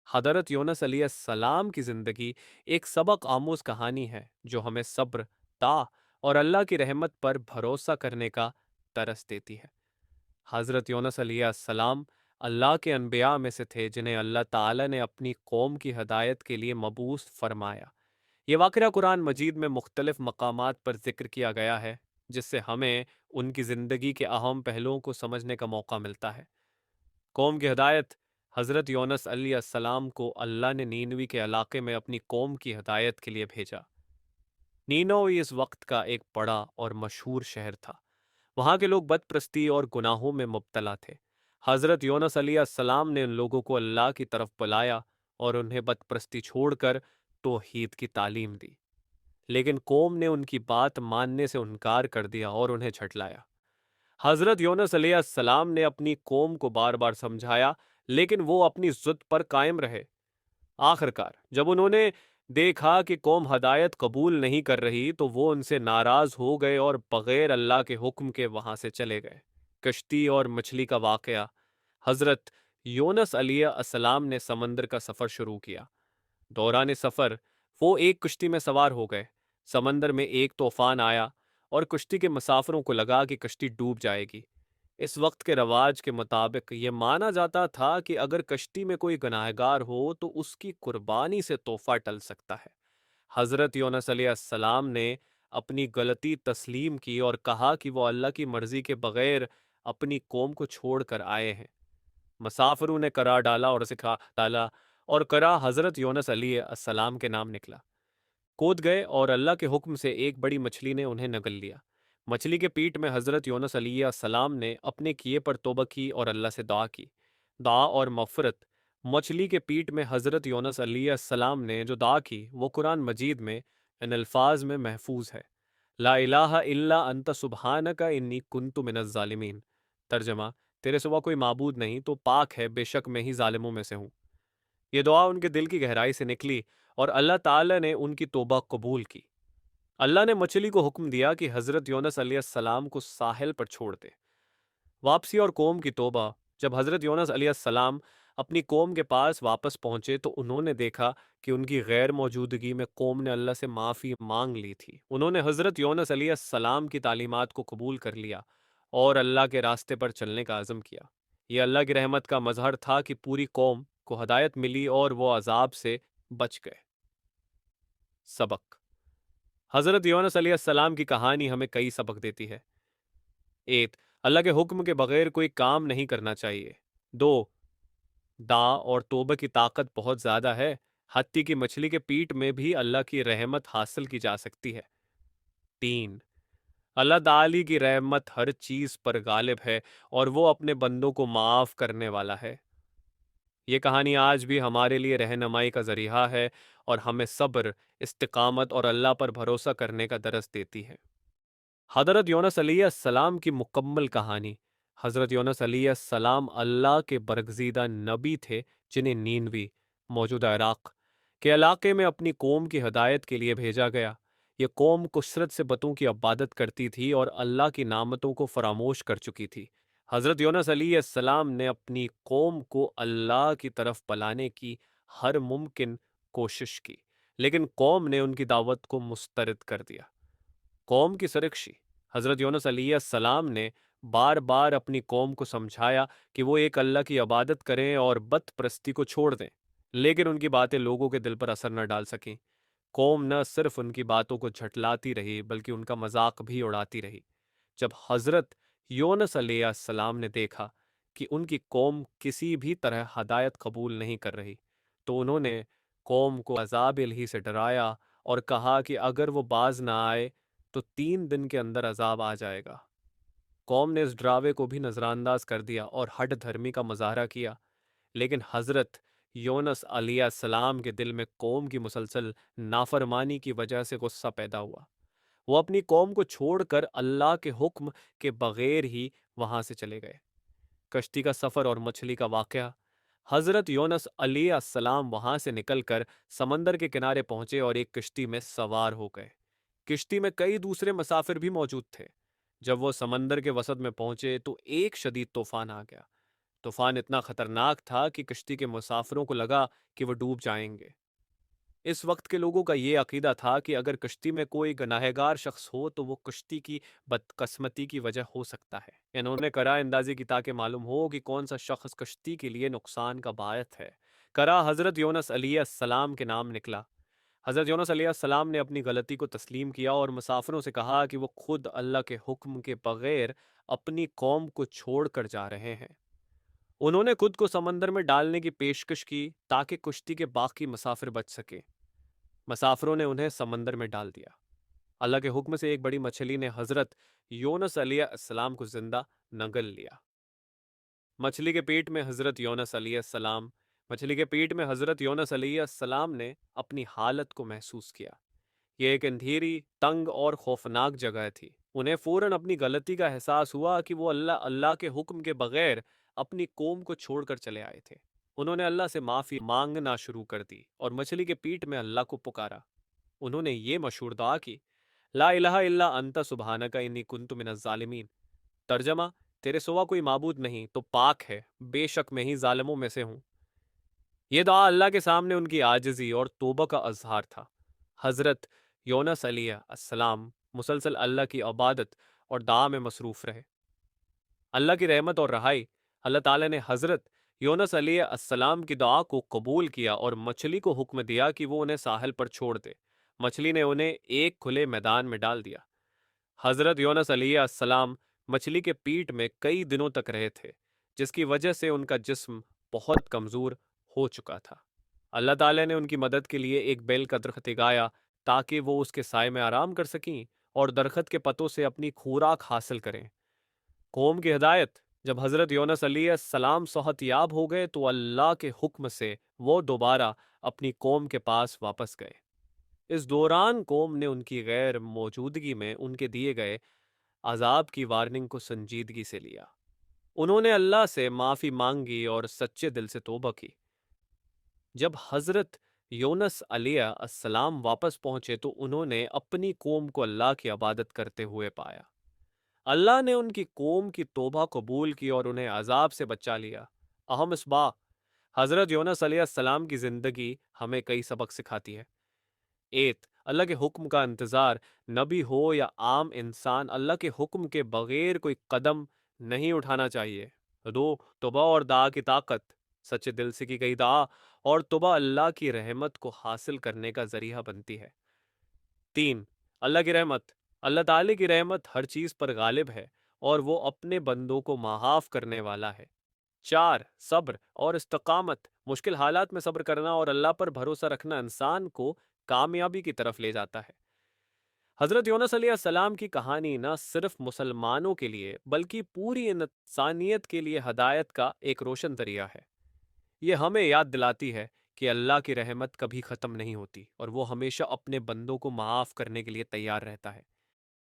حضرت یونس علیہ السلام کی زندگی ایک سبق آموز کہانی ہے جو ہمیں صبر، طاعہ اور اللہ کی رحمت پر بھروسہ کرنے کا درس دیتی ہے۔ حضرت یونس علیہ السلام اللہ کے انبیاء میں سے تھے جنہیں اللہ تعالی نے اپنی قوم کی ہدایت کے لیے مبعوث فرمایا۔ یہ واقعہ قرآن مجید میں مختلف مقامات پر ذکر کیا گیا ہے، جس سے ہمیں ان کی زندگی کے اہم پہلوؤں کو سمجھنے کا موقع ملتا ہے۔ قوم کی ہدایت: حضرت یونس علیہ السلام کو اللہ نے نینوی کے علاقے میں اپنی قوم کی ہدایت کے لیے بھیجا۔ نینوی اس وقت کا ایک بڑا اور مشہور شہر تھا۔ وہاں کے لوگ بت پرستی اور گناہوں میں مبتلا تھے۔ حضرت یونس علیہ السلام نے ان لوگوں کو اللہ کی طرف بلایا اور انہیں بت پرستی چھوڑ کر توحید کی تعلیم دی، لیکن قوم نے ان کی بات ماننے سے انکار کر دیا اور انہیں جھٹلایا۔ حضرت یونس علیہ السلام نے اپنی قوم کو بار بار سمجھایا، لیکن وہ اپنی ضد پر قائم رہے۔ آخرکار جب انہوں نے دیکھا کہ قوم ہدایت قبول نہیں کر رہی تو وہ ان سے ناراض ہو گئے اور بغیر اللہ کے حکم کے وہاں سے چلے گئے۔ کشتی اور مچھلی کا واقعہ: حضرت یونس علیہ السلام نے سمندر کا سفر شروع کیا۔ دوران سفر وہ ایک کشتی میں سوار ہو گئے۔ سمندر میں ایک طوفان آیا اور کشتی کے مسافروں کو لگا کہ کشتی ڈوب جائے گی۔ اس وقت کے رواج کے مطابق یہ مانا جاتا تھا کہ اگر کشتی میں کوئی گناہگار ہو تو اس کی قربانی سے تحفہ ٹل سکتا ہے۔ حضرت یونس علیہ السلام نے اپنی غلطی تسلیم کی اور کہا کہ وہ اللہ کی مرضی کے بغیر اپنی قوم کو چھوڑ کر آئے ہیں۔ مسافروں نے کرا ڈالا اور سکھا ڈالا اور کرا حضرت یونس علیہ السلام کے نام نکلا۔ کود گئے اور اللہ کے حکم سے ایک بڑی مچھلی نے انہیں نگل لیا۔ مچھلی کے پیٹ میں حضرت یونس علیہ السلام نے اپنے کیے پر توبہ کی اور اللہ سے دعا کی۔ دعا اور مغفرت: مچھلی کے پیٹ میں حضرت یونس علیہ السلام نے جو دعا کی وہ قرآن مجید میں ان الفاظ میں محفوظ ہے: لا الہ الا انت سبحانک انی کنت من الظالمین۔ ترجمہ: تیرے سوا کوئی معبود نہیں تو پاک ہے، بے شک میں ہی ظالموں میں سے ہوں۔ یہ دعا ان کے دل کی گہرائی سے نکلی اور اللہ تعالی نے ان کی توبہ قبول کی۔ اللہ نے مچھلی کو حکم دیا کہ حضرت یونس علیہ السلام کو ساحل پر چھوڑ دے۔ واپسی اور قوم کی توبہ: جب حضرت یونس علیہ السلام اپنی قوم کے پاس واپس پہنچے تو انہوں نے دیکھا کہ ان کی غیر موجودگی میں قوم نے اللہ سے معافی مانگ لی تھی۔ انہوں نے حضرت یونس علیہ السلام کی تعلیمات کو قبول کر لیا اور اللہ کے راستے پر چلنے کا عزم کیا۔ یہ اللہ کی رحمت کا مظہر تھا کہ پوری قوم کو ہدایت ملی اور وہ عذاب سے بچ گئے۔ سبق: حضرت یونس علیہ السلام کی کہانی ہمیں کئی سبق دیتی ہے۔ 1. اللہ کے حکم کے بغیر کوئی کام نہیں کرنا چاہیے۔ 2. دعا اور توبہ کی طاقت بہت زیادہ ہے، حتیٰ کہ مچھلی کے پیٹ میں بھی اللہ کی رحمت حاصل کی جا سکتی ہے۔ 3. اللہ تعالی کی رحمت ہر چیز پر غالب ہے اور وہ اپنے بندوں کو معاف کرنے والا ہے۔ یہ کہانی آج بھی ہمارے لیے رہنمائی کا ذریعہ ہے اور ہمیں صبر، استقامت اور اللہ پر بھروسہ کرنے کا درس دیتی ہے۔ حضرت یونس علیہ السلام کی مکمل کہانی: حضرت یونس علیہ السلام اللہ کے برگزیدہ نبی تھے جنہیں نینوی، موجودہ عراق کے علاقے میں اپنی قوم کی ہدایت کے لیے بھیجا گیا۔ یہ قوم کثرت سے بتوں کی عبادت کرتی تھی اور اللہ کی نعمتوں کو فراموش کر چکی تھی۔ حضرت یونس علیہ السلام نے اپنی قوم کو اللہ کی طرف بلانے کی ہر ممکن کوشش کی، لیکن قوم نے ان کی دعوت کو مسترد کر دیا۔ قوم کی سرکشی: حضرت یونس علیہ السلام نے بار بار اپنی قوم کو سمجھایا کہ وہ ایک اللہ کی عبادت کریں اور بت پرستی کو چھوڑ دیں، لیکن ان کی باتیں لوگوں کے دل پر اثر نہ ڈال سکیں۔ قوم نہ صرف ان کی باتوں کو جھٹلاتی رہی بلکہ ان کا مذاق بھی اڑاتی رہی۔ جب حضرت یونس علیہ السلام نے دیکھا کہ ان کی قوم کسی بھی طرح ہدایت قبول نہیں کر رہی تو انہوں نے قوم کو عذاب الہی سے ڈرایا اور کہا کہ اگر وہ باز نہ آئے تو 3 دن کے اندر عذاب آ جائے گا۔ قوم نے اس ڈراوے کو بھی نظر انداز کر دیا اور ہٹ دھرمی کا مظاہرہ کیا، لیکن حضرت یونس علیہ السلام کے دل میں قوم کی مسلسل نافرمانی کی وجہ سے غصہ پیدا ہوا۔ وہ اپنی قوم کو چھوڑ کر اللہ کے حکم کے بغیر ہی وہاں سے چلے گئے۔ کشتی کا سفر اور مچھلی کا واقعہ: حضرت یونس علیہ السلام وہاں سے نکل کر سمندر کے کنارے پہنچے اور ایک کشتی میں سوار ہو گئے۔ کشتی میں کئی دوسرے مسافر بھی موجود تھے۔ جب وہ سمندر کے وسط میں پہنچے تو ایک شدید طوفان آ گیا۔ طوفان اتنا خطرناک تھا کہ کشتی کے مسافروں کو لگا کہ وہ ڈوب جائیں گے۔ اس وقت کے لوگوں کا یہ عقیدہ تھا کہ اگر کشتی میں کوئی گناہگار شخص ہو تو وہ کشتی کی بدقسمتی کی وجہ ہو سکتا ہے۔ انہوں نے کرا اندازی کی تاکہ معلوم ہو کہ کون سا شخص کشتی کے لیے نقصان کا باعث ہے۔ کرا حضرت یونس علیہ السلام کے نام نکلا۔ حضرت یونس علیہ السلام نے اپنی غلطی کو تسلیم کیا اور مسافروں سے کہا کہ وہ خود اللہ کے حکم کے بغیر اپنی قوم کو چھوڑ کر جا رہے ہیں۔ انہوں نے خود کو سمندر میں ڈالنے کی پیشکش کی تاکہ کشتی کے باقی مسافر بچ سکیں۔ مسافروں نے انہیں سمندر میں ڈال دیا۔ اللہ کے حکم سے ایک بڑی مچھلی نے حضرت یونس علیہ السلام کو زندہ نگل لیا۔ مچھلی کے پیٹ میں حضرت یونس علیہ السلام نے اپنی حالت کو محسوس کیا۔ یہ ایک اندھیری، تنگ اور خوفناک جگہ تھی۔ انہیں فوراً اپنی غلطی کا احساس ہوا کہ وہ اللہ کے حکم کے بغیر اپنی قوم کو چھوڑ کر چلے آئے تھے۔ انہوں نے اللہ سے معافی مانگنا شروع کر دی اور مچھلی کے پیٹ میں اللہ کو پکارا۔ انہوں نے یہ مشہور دعا کی، لا الہ الا انت سبحانک انی کنت من الظالمین۔ ترجمہ، تیرے سوا کوئی معبود نہیں تو پاک ہے، بے شک میں ہی ظالموں میں سے ہوں۔ یہ دعا اللہ کے سامنے ان کی عاجزی اور توبہ کا اظہار تھا۔ حضرت یونس علیہ السلام مسلسل اللہ کی عبادت اور دعا میں مصروف رہے۔ اللہ کی رحمت اور رہائی، اللہ تعالیٰ نے حضرت یونس علیہ السلام کی دعا کو قبول کیا اور مچھلی کو حکم دیا کہ وہ انہیں ساحل پر چھوڑ دے۔ مچھلی نے انہیں ایک کھلے میدان میں ڈال دیا۔ حضرت یونس علیہ السلام مچھلی کے پیٹ میں کئی دنوں تک رہے تھے، جس کی وجہ سے ان کا جسم بہت کمزور ہو چکا تھا۔ اللہ تعالیٰ نے ان کی مدد کے لیے ایک بیل کا درخت اگایا تاکہ وہ اس کے سائے میں آرام کر سکیں اور درخت کے پتوں سے اپنی خوراک حاصل کریں۔ قوم کی ہدایت، جب حضرت یونس علیہ السلام صحت یاب ہو گئے تو اللہ کے حکم سے وہ دوبارہ اپنی قوم کے پاس واپس گئے۔ اس دوران قوم نے ان کی غیر موجودگی میں ان کے دیے گئے عذاب کی وارننگ کو سنجیدگی سے لیا۔ انہوں نے اللہ سے معافی مانگی اور سچے دل سے توبہ کی۔ جب حضرت یونس علیہ السلام واپس پہنچے تو انہوں نے اپنی قوم کو اللہ کی عبادت کرتے ہوئے پایا۔ اللہ نے ان کی قوم کی توبہ قبول کی اور انہیں عذاب سے بچا لیا۔ اہم اسباق: حضرت یونس علیہ السلام کی زندگی ہمیں کئی سبق سکھاتی ہے۔ 1. اللہ کے حکم کا انتظار، نبی ہو یا عام انسان، اللہ کے حکم کے بغیر کوئی قدم نہیں اٹھانا چاہیے۔ 2. توبہ اور دعا کی طاقت، سچے دل سے کی گئی دعا اور توبہ اللہ کی رحمت کو حاصل کرنے کا ذریعہ بنتی ہے۔ 3. اللہ کی رحمت، اللہ تعالی کی رحمت ہر چیز پر غالب ہے اور وہ اپنے بندوں کو معاف کرنے والا ہے۔ 4. صبر اور استقامت، مشکل حالات میں صبر کرنا اور اللہ پر بھروسہ رکھنا انسان کو کامیابی کی طرف لے جاتا ہے۔ حضرت یونس علیہ السلام کی کہانی نہ صرف مسلمانوں کے لیے بلکہ پوری انسانیت کے لیے ہدایت کا ایک روشن ذریعہ ہے۔ یہ ہمیں یاد دلاتی ہے کہ اللہ کی رحمت کبھی ختم نہیں ہوتی اور وہ ہمیشہ اپنے بندوں کو معاف کرنے کے لیے تیار رہتا ہے۔